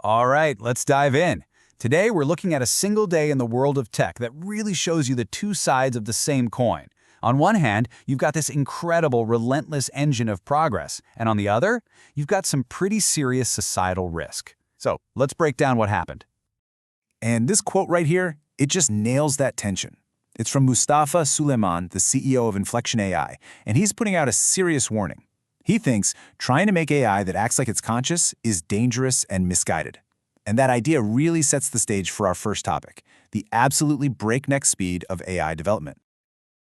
All right, let's dive in. Today, we're looking at a single day in the world of tech that really shows you the two sides of the same coin. On one hand, you've got this incredible, relentless engine of progress, and on the other, you've got some pretty serious societal risk. So, let's break down what happened. And this quote right here, it just nails that tension. It's from Mustafa Suleyman, the CEO of Inflection AI, and he's putting out a serious warning. He thinks trying to make AI that acts like it's conscious is dangerous and misguided. And that idea really sets the stage for our first topic, the absolutely breakneck speed of AI development.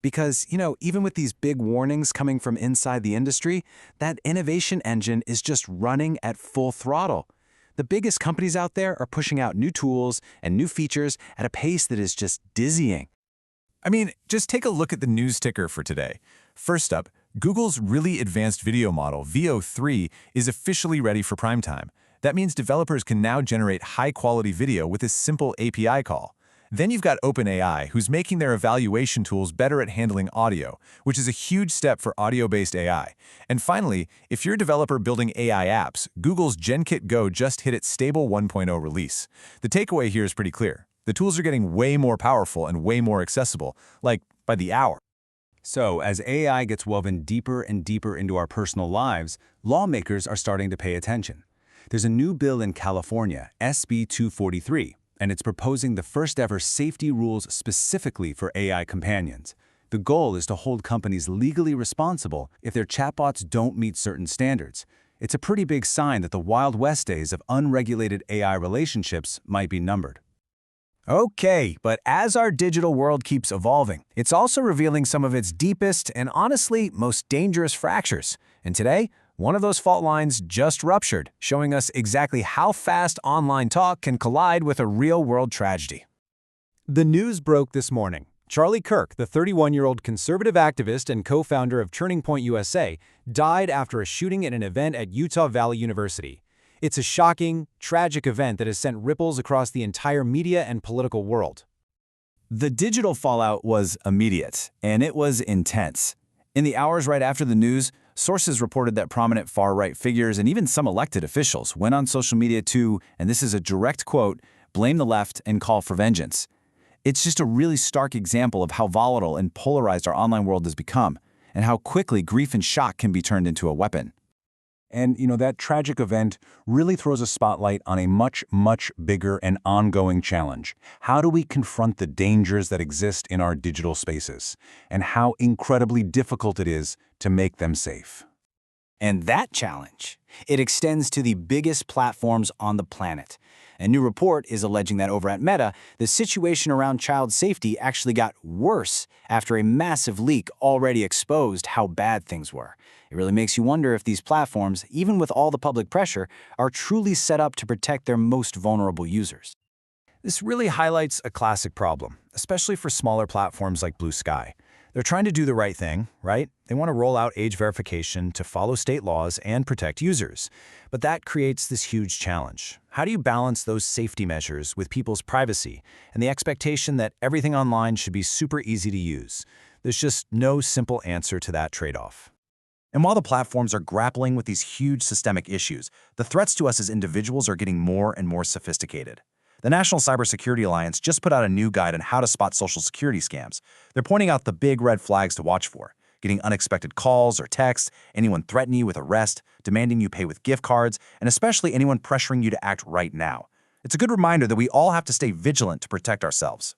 Because, even with these big warnings coming from inside the industry, that innovation engine is just running at full throttle. The biggest companies out there are pushing out new tools and new features at a pace that is just dizzying. I mean, just take a look at the news ticker for today. First up, Google's really advanced video model, VO3, is officially ready for prime time. That means developers can now generate high-quality video with a simple API call. Then you've got OpenAI, who's making their evaluation tools better at handling audio, which is a huge step for audio-based AI. And finally, if you're a developer building AI apps, Google's GenKit Go just hit its stable 1.0 release. The takeaway here is pretty clear. The tools are getting way more powerful and way more accessible, like by the hour. So, as AI gets woven deeper and deeper into our personal lives, lawmakers are starting to pay attention. There's a new bill in California, SB 243, and it's proposing the first-ever safety rules specifically for AI companions. The goal is to hold companies legally responsible if their chatbots don't meet certain standards. It's a pretty big sign that the Wild West days of unregulated AI relationships might be numbered. Okay, but as our digital world keeps evolving, it's also revealing some of its deepest and honestly most dangerous fractures. And today, one of those fault lines just ruptured, showing us exactly how fast online talk can collide with a real-world tragedy. The news broke this morning. Charlie Kirk, the 31-year-old conservative activist and co-founder of Turning Point USA, died after a shooting at an event at Utah Valley University. It's a shocking, tragic event that has sent ripples across the entire media and political world. The digital fallout was immediate, and it was intense. In the hours right after the news, sources reported that prominent far-right figures and even some elected officials went on social media to, and this is a direct quote, blame the left and call for vengeance. It's just a really stark example of how volatile and polarized our online world has become, and how quickly grief and shock can be turned into a weapon. And, that tragic event really throws a spotlight on a much, much bigger and ongoing challenge. How do we confront the dangers that exist in our digital spaces, and how incredibly difficult it is to make them safe? And that challenge, it extends to the biggest platforms on the planet. A new report is alleging that over at Meta, the situation around child safety actually got worse after a massive leak already exposed how bad things were. It really makes you wonder if these platforms, even with all the public pressure, are truly set up to protect their most vulnerable users. This really highlights a classic problem, especially for smaller platforms like Blue Sky. They're trying to do the right thing, right? They want to roll out age verification to follow state laws and protect users. But that creates this huge challenge. How do you balance those safety measures with people's privacy and the expectation that everything online should be super easy to use? There's just no simple answer to that trade-off. And while the platforms are grappling with these huge systemic issues, the threats to us as individuals are getting more and more sophisticated. The National Cybersecurity Alliance just put out a new guide on how to spot social security scams. They're pointing out the big red flags to watch for: getting unexpected calls or texts, anyone threatening you with arrest, demanding you pay with gift cards, and especially anyone pressuring you to act right now. It's a good reminder that we all have to stay vigilant to protect ourselves.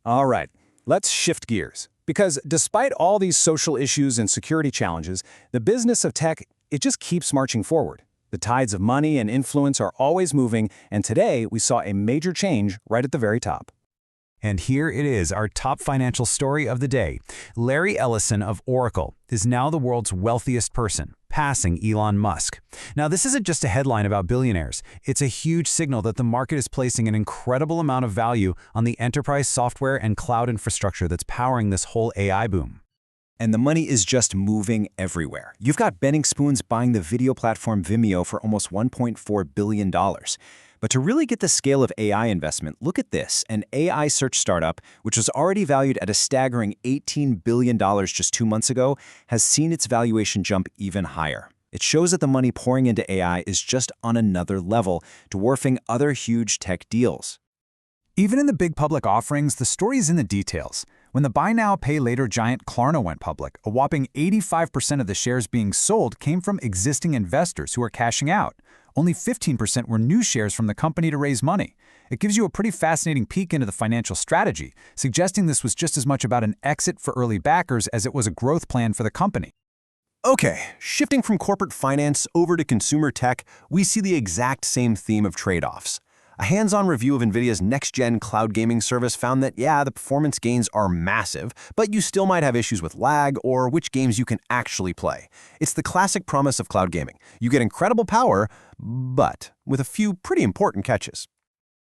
All right, let's shift gears. Because despite all these social issues and security challenges, the business of tech, it just keeps marching forward. The tides of money and influence are always moving, and today we saw a major change right at the very top. And here it is, our top financial story of the day. Larry Ellison of Oracle is now the world's wealthiest person, passing Elon Musk. Now, this isn't just a headline about billionaires. It's a huge signal that the market is placing an incredible amount of value on the enterprise software and cloud infrastructure that's powering this whole AI boom. And the money is just moving everywhere. You've got Benning Spoons buying the video platform Vimeo for almost $1.4 billion. But to really get the scale of AI investment, look at this. An AI search startup, which was already valued at a staggering $18 billion just 2 months ago, has seen its valuation jump even higher. It shows that the money pouring into AI is just on another level, dwarfing other huge tech deals. Even in the big public offerings, the story is in the details. When the buy now, pay later giant Klarna went public, a whopping 85% of the shares being sold came from existing investors who are cashing out. Only 15% were new shares from the company to raise money. It gives you a pretty fascinating peek into the financial strategy, suggesting this was just as much about an exit for early backers as it was a growth plan for the company. Okay, shifting from corporate finance over to consumer tech, we see the exact same theme of trade-offs. A hands-on review of NVIDIA's next-gen cloud gaming service found that, yeah, the performance gains are massive, but you still might have issues with lag or which games you can actually play. It's the classic promise of cloud gaming. You get incredible power, but with a few pretty important catches.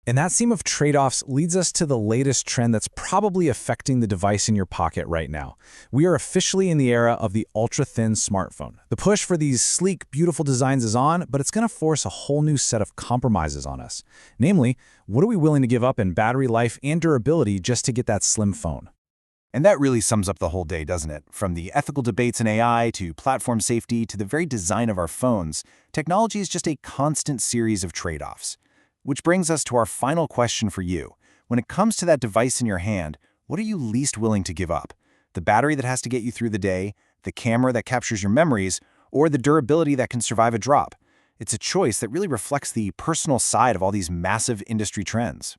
And that theme of trade-offs leads us to the latest trend that's probably affecting the device in your pocket right now. We are officially in the era of the ultra-thin smartphone. The push for these sleek, beautiful designs is on, but it's going to force a whole new set of compromises on us. Namely, what are we willing to give up in battery life and durability just to get that slim phone? And that really sums up the whole day, doesn't it? From the ethical debates in AI to platform safety to the very design of our phones, technology is just a constant series of trade-offs. Which brings us to our final question for you. When it comes to that device in your hand, what are you least willing to give up? The battery that has to get you through the day, the camera that captures your memories, or the durability that can survive a drop? It's a choice that really reflects the personal side of all these massive industry trends.